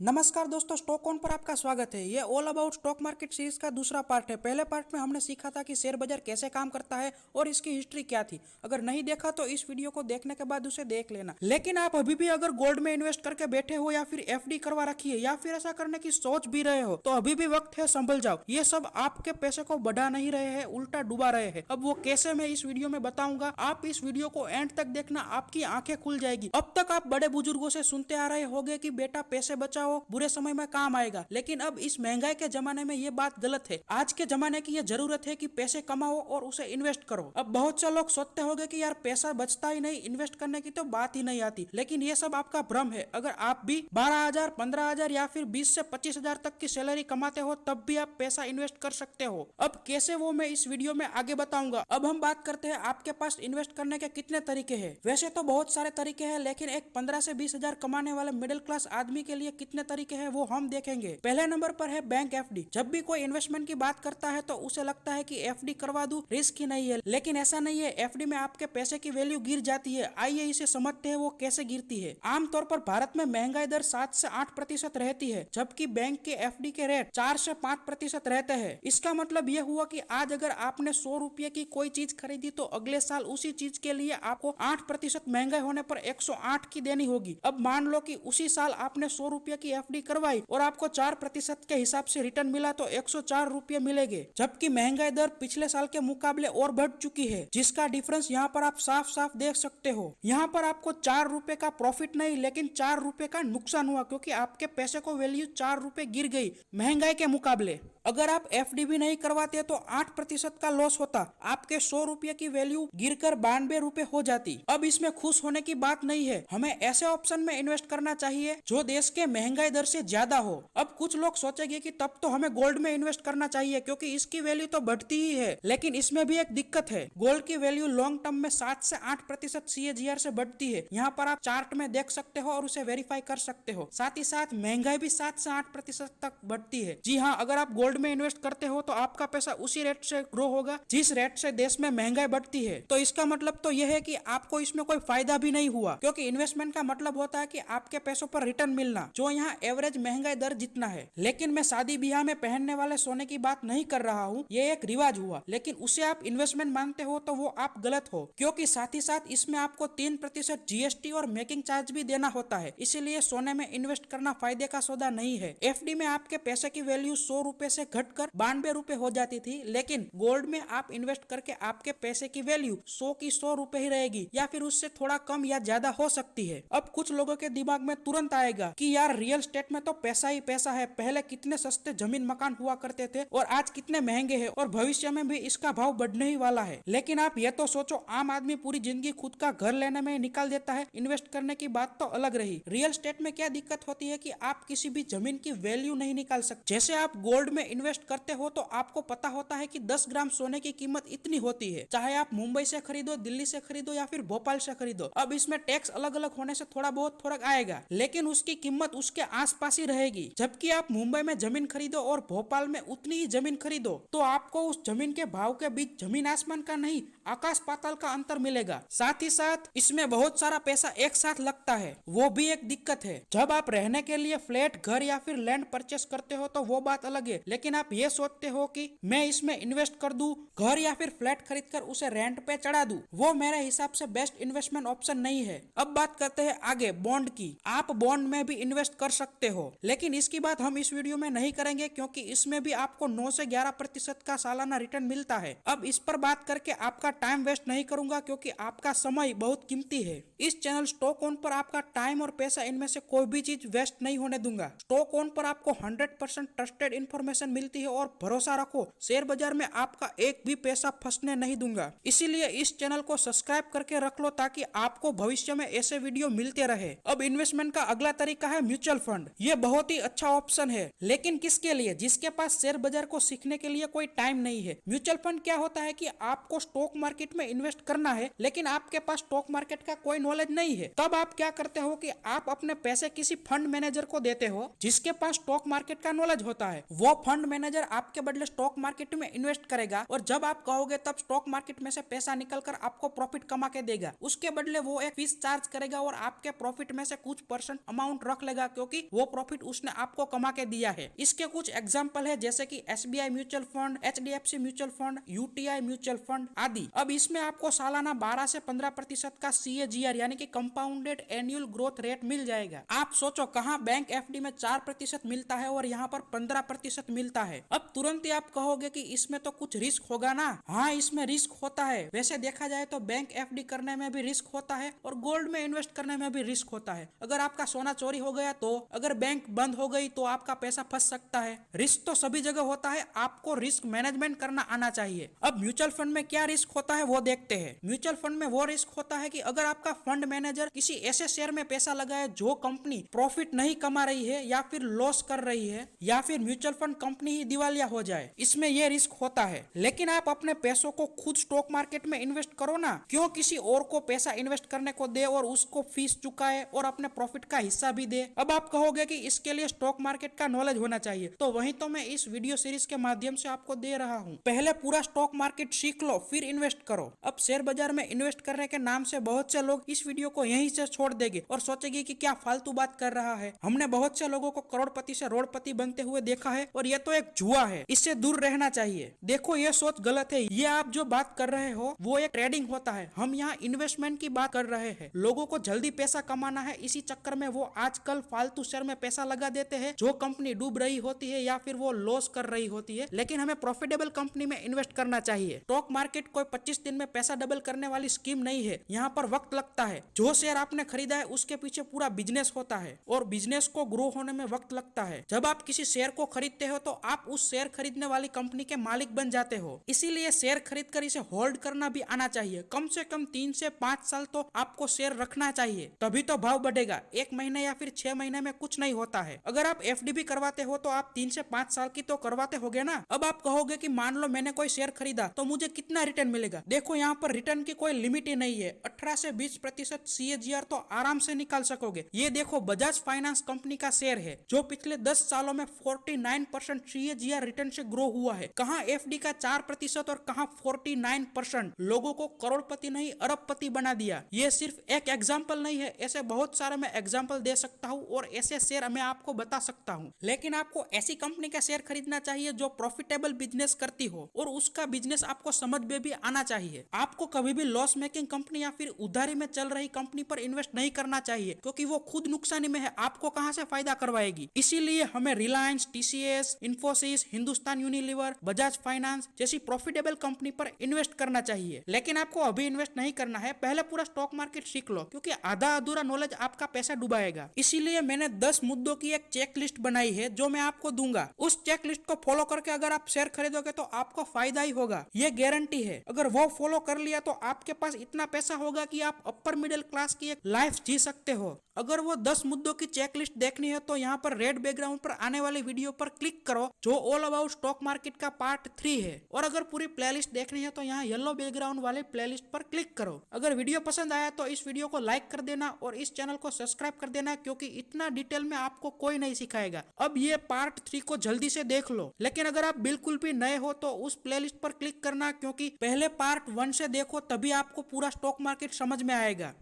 नमस्कार दोस्तों, stock on पर आपका स्वागत है। ये all about stock market series का दूसरा पार्ट है। पहले पार्ट में हमने सीखा था कि शेयर बाजार कैसे काम करता है और इसकी हिस्ट्री क्या थी। अगर नहीं देखा तो इस वीडियो को देखने के बाद उसे देख लेना। लेकिन आप अभी भी अगर गोल्ड में इन्वेस्ट करके बैठे हो या फिर एफडी करवा रखी है या फिर ऐसा करने की सोच भी रहे हो तो अभी भी वक्त है, संभल जाओ। ये सब आपके पैसे को बढ़ा नहीं रहे हैं, उल्टा डुबा रहे हैं। अब वो कैसे मैं इस वीडियो में बताऊंगा। आप इस वीडियो को एंड तक देखना, आपकी आंखें खुल जाएगी। अब तक आप बड़े बुजुर्गों से सुनते आ रहे होंगे कि बेटा पैसे बचाओ, बुरे समय में काम आएगा। लेकिन अब इस महंगाई के जमाने में ये बात गलत है। आज के जमाने की ये जरूरत है कि पैसे कमाओ और उसे इन्वेस्ट करो। अब बहुत से लोग सोचते होंगे कि यार पैसा बचता ही नहीं, इन्वेस्ट करने की तो बात ही नहीं आती। लेकिन ये सब आपका भ्रम है। अगर आप भी 12,000, 15,000 या फिर 20 से 25,000 तक की सैलरी कमाते हो तब भी आप पैसा इन्वेस्ट कर सकते हो। अब कैसे, वो मैं इस वीडियो में आगे बताऊंगा। अब हम बात करते हैं आपके पास इन्वेस्ट करने के कितने तरीके हैं। वैसे तो बहुत सारे तरीके हैं, लेकिन एक 15 से 20,000 कमाने वाले मिडिल क्लास आदमी के लिए कितने तरीके हैं वो हम देखेंगे। पहले नंबर पर है बैंक एफडी। जब भी कोई इन्वेस्टमेंट की बात करता है तो उसे लगता है कि एफडी करवा दूं, रिस्क ही नहीं है। लेकिन ऐसा नहीं है। एफडी में आपके पैसे की वैल्यू गिर जाती है। आइए इसे समझते हैं वो कैसे गिरती है। आमतौर पर भारत में महंगाई दर 7 से 8% रहती है, जबकि बैंक के एफडी के रेट 4 से 5% रहते हैं। इसका मतलब यह हुआ कि आज अगर आपने 100 रुपये की कोई चीज खरीदी तो अगले साल उसी चीज के लिए आपको 8% महंगाई होने पर 108 की देनी होगी। अब मान लो कि उसी साल आपने 100 रुपये की एफडी करवाई और आपको 4% के हिसाब से रिटर्न मिला तो 104 रुपये मिलेंगे, जबकि महंगाई दर पिछले साल के मुकाबले और बढ़ चुकी है, जिसका डिफरेंस यहाँ पर आप साफ साफ देख सकते हो। यहाँ पर आपको 4 रुपए का प्रॉफिट नहीं, लेकिन 4 रुपए का नुकसान हुआ, क्योंकि आपके पैसे को वैल्यू 4 रुपए गिर गई महंगाई के मुकाबले। अगर आप एफडी भी नहीं करवाते तो 8% का लॉस होता। आपके 100 रुपये की वैल्यू गिरकर 92 रुपए हो जाती। अब इसमें खुश होने की बात नहीं है। हमें ऐसे ऑप्शन में इन्वेस्ट करना चाहिए जो देश के महंगाई दर से ज्यादा हो। अब कुछ लोग सोचेंगे कि तब तो हमें गोल्ड में इन्वेस्ट करना चाहिए क्योंकि इसकी वैल्यू तो बढ़ती ही है। लेकिन इसमें भी एक दिक्कत है। गोल्ड की वैल्यू लॉन्ग टर्म में 7 से 8% CAGR से बढ़ती है। यहाँ पर आप चार्ट में देख सकते हो और उसे वेरीफाई कर सकते हो। साथ ही साथ महंगाई भी 7 से 8% तक बढ़ती है। जी हाँ, अगर आप गोल्ड में इन्वेस्ट करते हो तो आपका पैसा उसी रेट से ग्रो होगा जिस रेट से देश में महंगाई बढ़ती है। तो इसका मतलब तो यह है कि आपको इसमें कोई फायदा भी नहीं हुआ, क्योंकि इन्वेस्टमेंट का मतलब होता है कि आपके पैसों पर रिटर्न मिलना, जो यहाँ एवरेज महंगाई दर जितना है। लेकिन मैं शादी ब्याह में पहनने वाले सोने की बात नहीं कर रहा हूँ। ये एक रिवाज हुआ, लेकिन उसे आप इन्वेस्टमेंट मानते हो तो वो आप गलत हो, क्योंकि साथ ही साथ इसमें आपको 3% GST और मेकिंग चार्ज भी देना होता है। इसीलिए सोने में इन्वेस्ट करना फायदे का सौदा नहीं है। एफडी में आपके पैसे की वैल्यू 100 रुपए से घटकर 92 रुपए हो जाती थी, लेकिन गोल्ड में आप इन्वेस्ट करके आपके पैसे की वैल्यू 100 की 100 रुपए ही रहेगी, या फिर उससे थोड़ा कम या ज्यादा हो सकती है। अब कुछ लोगों के दिमाग में तुरंत आएगा कि यार रियल एस्टेट में तो पैसा ही पैसा है। पहले कितने सस्ते जमीन मकान हुआ करते थे और आज कितने महंगे हैं, और भविष्य में भी इसका भाव बढ़ने ही वाला है। लेकिन आप ये तो सोचो, आम आदमी पूरी जिंदगी खुद का घर लेने में निकाल देता है। इन्वेस्ट करने की बात तो अलग रही। रियल एस्टेट में क्या दिक्कत होती है कि आप किसी भी जमीन की वैल्यू नहीं निकाल सकते। जैसे आप गोल्ड में इन्वेस्ट करते हो तो आपको पता होता है कि 10 ग्राम सोने की कीमत इतनी होती है, चाहे आप मुंबई से खरीदो, दिल्ली से खरीदो या फिर भोपाल से खरीदो। अब इसमें टैक्स अलग अलग होने से थोड़ा बहुत फर्क आएगा, लेकिन उसकी कीमत उसके आसपास ही रहेगी। जबकि आप मुंबई में जमीन खरीदो और भोपाल में उतनी ही जमीन खरीदो तो आपको उस जमीन के भाव के बीच जमीन आसमान का नहीं, आकाश पाताल का अंतर मिलेगा। साथ ही साथ इसमें बहुत सारा पैसा एक साथ लगता है, वो भी एक दिक्कत है। जब आप रहने के लिए फ्लैट, घर या फिर लैंड परचेस करते हो तो वो बात अलग है, लेकिन आप ये सोचते हो कि मैं इसमें इन्वेस्ट कर दूं, घर या फिर फ्लैट खरीदकर उसे रेंट पे चढ़ा दूं, वो मेरे हिसाब से बेस्ट इन्वेस्टमेंट ऑप्शन नहीं है। अब बात करते हैं आगे बॉन्ड की। आप बॉन्ड में भी इन्वेस्ट कर सकते हो, लेकिन इसकी बात हम इस वीडियो में नहीं करेंगे, क्योंकि इसमें भी आपको 9 से 11% का सालाना रिटर्न मिलता है। अब इस पर बात करके आपका टाइम वेस्ट नहीं करूंगा, क्योंकि आपका समय बहुत कीमती है। इस चैनल स्टॉक ऑन पर आपका टाइम और पैसा, इनमें से कोई भी चीज वेस्ट नहीं होने दूंगा। स्टॉक ऑन पर आपको 100% ट्रस्टेड इन्फॉर्मेशन मिलती है, और भरोसा रखो, शेयर बाजार में आपका एक भी पैसा फंसने नहीं दूंगा। इसीलिए इस चैनल को सब्सक्राइब करके रख लो, ताकि आपको भविष्य में ऐसे वीडियो मिलते रहे। अब इन्वेस्टमेंट का अगला तरीका है म्यूचुअल फंड। ये बहुत ही अच्छा ऑप्शन है, लेकिन किसके लिए? जिसके पास शेयर बाजार को सीखने के लिए कोई टाइम नहीं है। म्यूचुअल फंड क्या होता है कि आपको स्टॉक मार्केट में इन्वेस्ट करना है, लेकिन आपके पास स्टॉक मार्केट का कोई नॉलेज नहीं है। तब आप क्या करते हो कि आप अपने पैसे किसी फंड मैनेजर को देते हो जिसके पास स्टॉक मार्केट का नॉलेज होता है। वो फंड मैनेजर आपके बदले स्टॉक मार्केट में इन्वेस्ट करेगा, और जब आप कहोगे तब स्टॉक मार्केट में से पैसा निकलकर आपको प्रॉफिट कमा के देगा। उसके बदले वो एक फीस चार्ज करेगा और आपके प्रॉफिट में से कुछ % अमाउंट रख लेगा, क्योंकि क्योंकि वो प्रॉफिट उसने आपको कमा के दिया है। इसके कुछ एग्जाम्पल है जैसे कि SBI mutual fund, HDFC mutual fund, UTI mutual fund आदि। अब इसमें आपको सालाना 12 से 15% का CAGR यानी कि कंपाउंडेड एनुअल ग्रोथ रेट मिल जाएगा। आप सोचो कहाँ बैंक FD में 4% मिलता है और यहाँ पर 15% मिलता है। अब तुरंत ही आप कहोगे कि इसमें तो कुछ रिस्क होगा ना। हाँ, इसमें रिस्क होता है। वैसे देखा जाए तो बैंक FD करने में भी रिस्क होता है और गोल्ड में इन्वेस्ट करने में भी रिस्क होता है। अगर आपका सोना चोरी हो गया तो, अगर बैंक बंद हो गई तो आपका पैसा फंस सकता है। रिस्क तो सभी जगह होता है, आपको रिस्क मैनेजमेंट करना आना चाहिए। अब म्यूचुअल फंड में क्या रिस्क होता है वो देखते हैं। म्यूचुअल फंड में वो रिस्क होता है कि अगर आपका फंड मैनेजर किसी ऐसे शेयर में पैसा लगाए जो कंपनी प्रॉफिट नहीं कमा रही है या फिर लॉस कर रही है, या फिर म्यूचुअल फंड कंपनी ही दिवालिया हो जाए, इसमें यह रिस्क होता है। लेकिन आप अपने पैसों को खुद स्टॉक मार्केट में इन्वेस्ट करो ना, क्यों किसी और को पैसा इन्वेस्ट करने को दे और उसको फीस चुकाए और अपने प्रॉफिट का हिस्सा भी दे। अब आप कहोगे कि इसके लिए स्टॉक मार्केट का नॉलेज होना चाहिए, तो वही तो मैं इस वीडियो सीरीज के माध्यम से आपको दे रहा हूँ। पहले पूरा स्टॉक मार्केट सीख लो फिर इन्वेस्ट करो। अब शेयर बाजार में इन्वेस्ट करने के नाम से बहुत से लोग इस वीडियो को यहीं से छोड़ देंगे और सोचेंगे कि क्या फालतू बात कर रहा है। हमने बहुत से लोगों को करोड़पति से रोड़पति बनते हुए देखा है और ये तो एक जुआ है, इससे दूर रहना चाहिए। देखो ये सोच गलत है। ये आप जो बात कर रहे हो वो एक ट्रेडिंग होता है, हम यहाँ इन्वेस्टमेंट की बात कर रहे हैं। लोगों को जल्दी पैसा कमाना है, इसी चक्कर में वो आजकल फालतू शेयर में पैसा लगा देते हैं जो कंपनी डूब रही होती है या फिर वो लॉस कर रही होती है। लेकिन हमें प्रॉफिटेबल कंपनी में इन्वेस्ट करना चाहिए। स्टॉक मार्केट कोई 25 दिन में पैसा डबल करने वाली स्कीम नहीं है, यहाँ पर वक्त लगता है। जो शेयर आपने खरीदा है उसके पीछे पूरा बिजनेस होता है और बिजनेस को ग्रो होने में वक्त लगता है। जब आप किसी शेयर को खरीदते हो तो आप उस शेयर खरीदने वाली कंपनी के मालिक बन जाते हो। इसीलिए शेयर खरीद कर इसे होल्ड करना भी आना चाहिए। कम से कम 3 से 5 साल तो आपको शेयर रखना चाहिए, तभी तो भाव बढ़ेगा। 1 महीने या फिर 6 महीने में कुछ नहीं होता है। अगर आप FD भी करवाते हो तो आप 3 से 5 साल की तो करवाते होगे ना। अब आप कहोगे कि मान लो मैंने कोई शेयर खरीदा तो मुझे कितना रिटर्न मिलेगा। देखो यहाँ पर रिटर्न की कोई लिमिट ही नहीं है। 18 से 20% CAGR तो आराम से निकाल सकोगे। ये देखो बजाज फाइनेंस कंपनी का शेयर है जो पिछले 10 सालों में 49% CAGR रिटर्न से ग्रो हुआ है। कहाँ FD का 4% और कहाँ 49%। लोगों को करोड़पति नहीं अरबपति बना दिया। ये सिर्फ एक एग्जाम्पल नहीं है, ऐसे बहुत सारे मैं एग्जाम्पल दे सकता हूँ और ऐसे शेयर मैं आपको बता सकता हूँ। लेकिन आपको ऐसी कंपनी का शेयर खरीदना चाहिए जो प्रॉफिटेबल बिजनेस करती हो और उसका बिजनेस आपको समझ में भी आना चाहिए। आपको कभी भी लॉस मेकिंग कंपनी या फिर उधारी में चल रही कंपनी पर इन्वेस्ट नहीं करना चाहिए, क्योंकि वो खुद नुकसानी में है, आपको कहां से फायदा करवाएगी। इसीलिए हमें Reliance, TCS, Infosys, Hindustan Unilever, Bajaj finance जैसी प्रॉफिटेबल कंपनी पर इन्वेस्ट करना चाहिए। लेकिन आपको अभी इन्वेस्ट नहीं करना है, पहले पूरा स्टॉक मार्केट सीख लो, क्योंकि आधा अधूरा नॉलेज आपका पैसा डुबाएगा। इसीलिए मैंने 10 मुद्दों की एक चेक लिस्ट बनाई है जो मैं आपको दूंगा। उस चेक लिस्ट को फॉलो करके अगर आप शेयर खरीदोगे तो आपको फायदा ही होगा, ये गारंटी है। अगर वो फॉलो कर लिया तो आपके पास इतना पैसा होगा कि आप अपर मिडिल क्लास की एक लाइफ जी सकते हो। अगर वो 10 मुद्दों की चेकलिस्ट देखनी है तो यहाँ पर रेड बैकग्राउंड पर आने वाली वीडियो पर क्लिक करो जो ऑल अबाउट स्टॉक मार्केट का पार्ट 3 है। और अगर पूरी प्लेलिस्ट देखनी है तो यहाँ येलो बैकग्राउंड वाले प्लेलिस्ट पर क्लिक करो। अगर वीडियो पसंद आया तो इस वीडियो को लाइक कर देना और इस चैनल को सब्सक्राइब कर देना, क्योंकि इतना डिटेल में आपको कोई नहीं सिखाएगा। अब ये पार्ट 3 को जल्दी से देख लो। लेकिन अगर आप बिल्कुल भी नए हो तो उस प्लेलिस्ट पर क्लिक करना, क्योंकि पहले पार्ट 1 से देखो तभी आपको पूरा स्टॉक मार्केट समझ में आएगा।